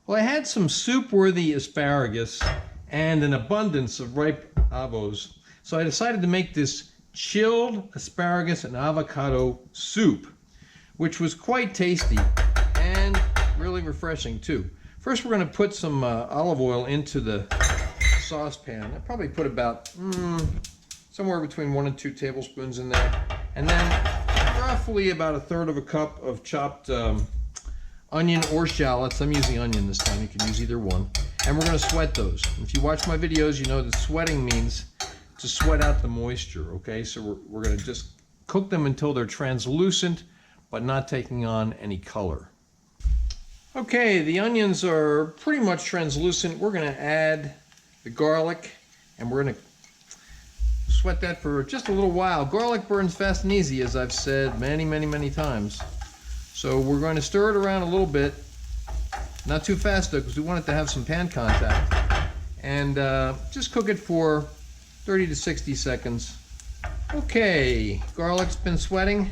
Well, I had some soup-worthy asparagus and an abundance of ripe avos, so I decided to make this chilled asparagus and avocado soup, which was quite tasty and really refreshing too. First, we're going to put some olive oil into the saucepan. I probably put about somewhere between 1 and 2 tablespoons in there, and then roughly about 1/3 of a cup of chopped onion or shallots. I'm using onion this time. You can use either one. And we're going to sweat those. If you watch my videos, you know that sweating means to sweat out the moisture, okay? So we're going to just cook them until they're translucent, but not taking on any color. Okay, the onions are pretty much translucent. We're going to add the garlic, and we're going to sweat that for just a little while. Garlic burns fast and easy, as I've said many times. So we're going to stir it around a little bit, not too fast though, because we want it to have some pan contact, and just cook it for 30 to 60 seconds. Okay, garlic's been sweating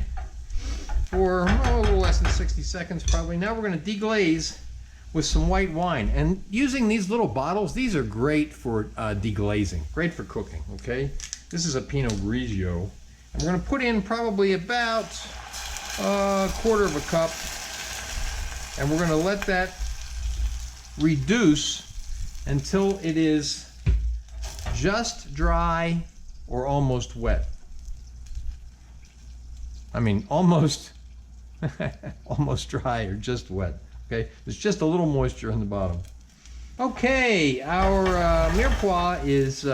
for a little less than 60 seconds probably. Now we're going to deglaze with some white wine, and using these little bottles, these are great for deglazing, great for cooking. Okay, this is a Pinot Grigio, and we're going to put in probably about 1/4 of a cup, and we're going to let that reduce until it is just dry or almost wet. I mean, almost almost dry or just wet. Okay, there's just a little moisture in the bottom. Okay, our mirepoix is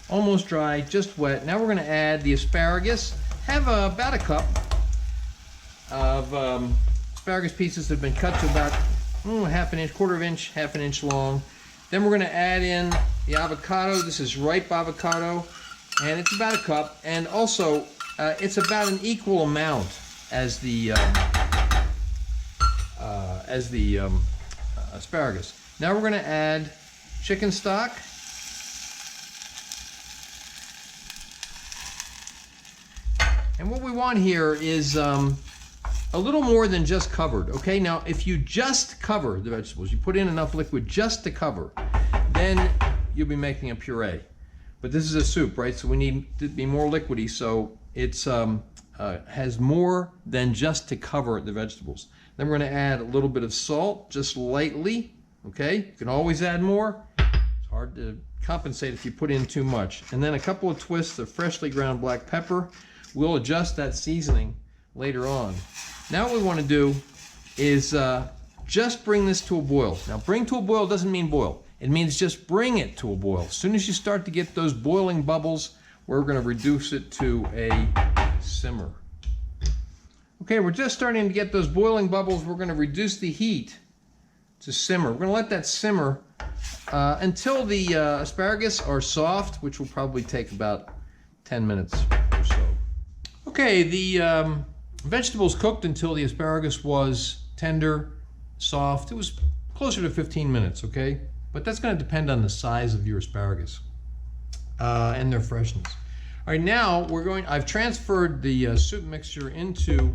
almost dry, just wet. Now we're going to add the asparagus. Have about a cup of asparagus pieces that have been cut to about 1/2 inch, 1/4 inch, 1/2 inch long. Then we're going to add in the avocado. This is ripe avocado, and it's about a cup. And also, it's about an equal amount as the asparagus. Now we're going to add chicken stock. And what we want here is a little more than just covered, okay? Now, if you just cover the vegetables, you put in enough liquid just to cover, then you'll be making a puree. But this is a soup, right? So we need to be more liquidy, so it's has more than just to cover the vegetables. Then we're going to add a little bit of salt, just lightly, okay? You can always add more. It's hard to compensate if you put in too much. And then a couple of twists of freshly ground black pepper. We'll adjust that seasoning later on. Now what we want to do is just bring this to a boil. Now, bring to a boil doesn't mean boil. It means just bring it to a boil. As soon as you start to get those boiling bubbles, we're going to reduce it to a simmer. Okay, we're just starting to get those boiling bubbles. We're going to reduce the heat to simmer. We're going to let that simmer until the asparagus are soft, which will probably take about 10 minutes or so. Okay, the vegetables cooked until the asparagus was tender, soft. It was closer to 15 minutes, okay? But that's going to depend on the size of your asparagus and their freshness. All right, now I've transferred the soup mixture into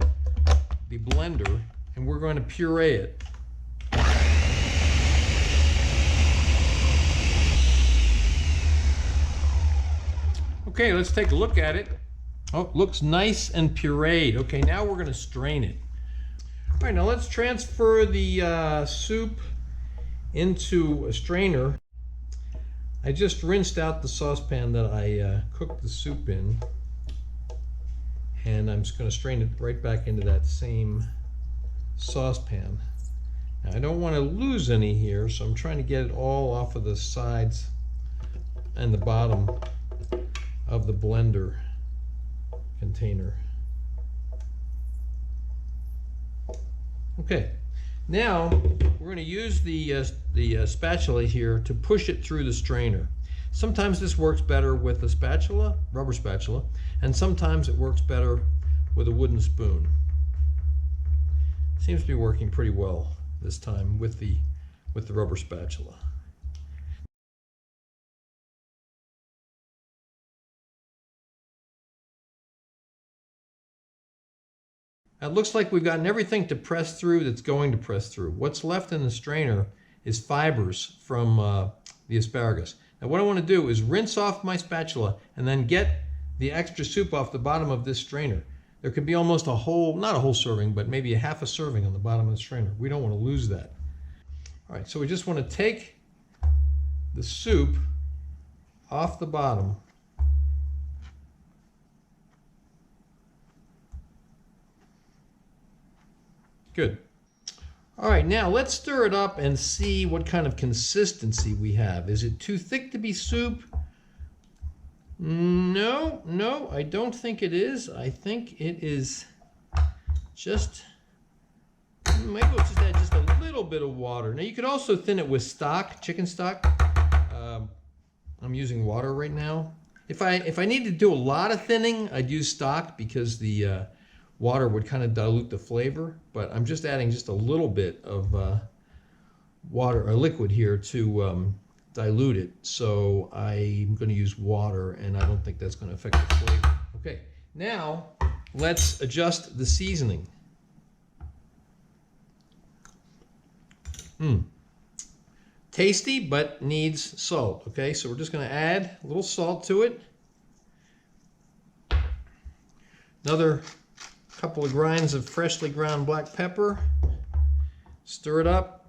the blender, and we're going to puree it. Okay, let's take a look at it. Oh, it looks nice and pureed. Okay, now we're going to strain it. All right, now let's transfer the soup into a strainer. I just rinsed out the saucepan that I cooked the soup in, and I'm just going to strain it right back into that same saucepan. Now, I don't want to lose any here, so I'm trying to get it all off of the sides and the bottom of the blender container. Okay, now we're going to use the spatula here to push it through the strainer. Sometimes this works better with a spatula, rubber spatula, and sometimes it works better with a wooden spoon. Seems to be working pretty well this time with the rubber spatula. It looks like we've gotten everything to press through that's going to press through. What's left in the strainer is fibers from the asparagus. Now what I want to do is rinse off my spatula and then get the extra soup off the bottom of this strainer. There could be almost a whole, not a whole serving, but maybe a half a serving on the bottom of the strainer. We don't want to lose that. All right, so we just want to take the soup off the bottom. Good. All right, now let's stir it up and see what kind of consistency we have. Is it too thick to be soup? No, I don't think it is. I think it is just, maybe we'll just add just a little bit of water. Now you could also thin it with stock, chicken stock. I'm using water right now. If I need to do a lot of thinning, I'd use stock because the water would kind of dilute the flavor, but I'm just adding just a little bit of water or liquid here to dilute it. So I'm going to use water, and I don't think that's going to affect the flavor. Okay, now let's adjust the seasoning. Tasty, but needs salt. Okay, so we're just going to add a little salt to it. Another couple of grinds of freshly ground black pepper. Stir it up.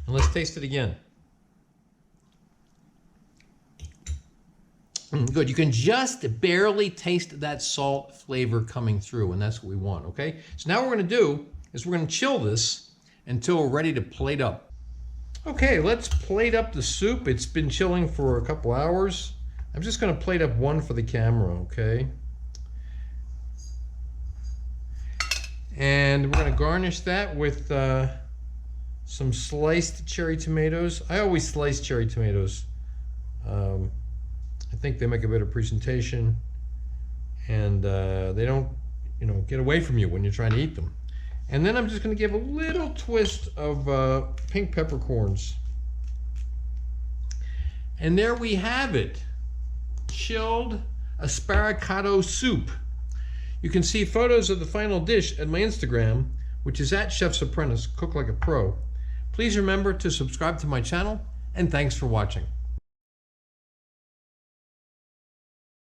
And let's taste it again. Good. You can just barely taste that salt flavor coming through, and that's what we want, okay? So now what we're going to do is we're going to chill this until we're ready to plate up. Okay, let's plate up the soup. It's been chilling for a couple hours. I'm just going to plate up one for the camera, okay? And we're going to garnish that with some sliced cherry tomatoes. I always slice cherry tomatoes. I think they make a better presentation, and they don't, get away from you when you're trying to eat them. And then I'm just going to give a little twist of pink peppercorns. And there we have it, chilled Asparacado soup. You can see photos of the final dish at my Instagram, which is at Chef's Apprentice, Cook Like a Pro. Please remember to subscribe to my channel, and thanks for watching.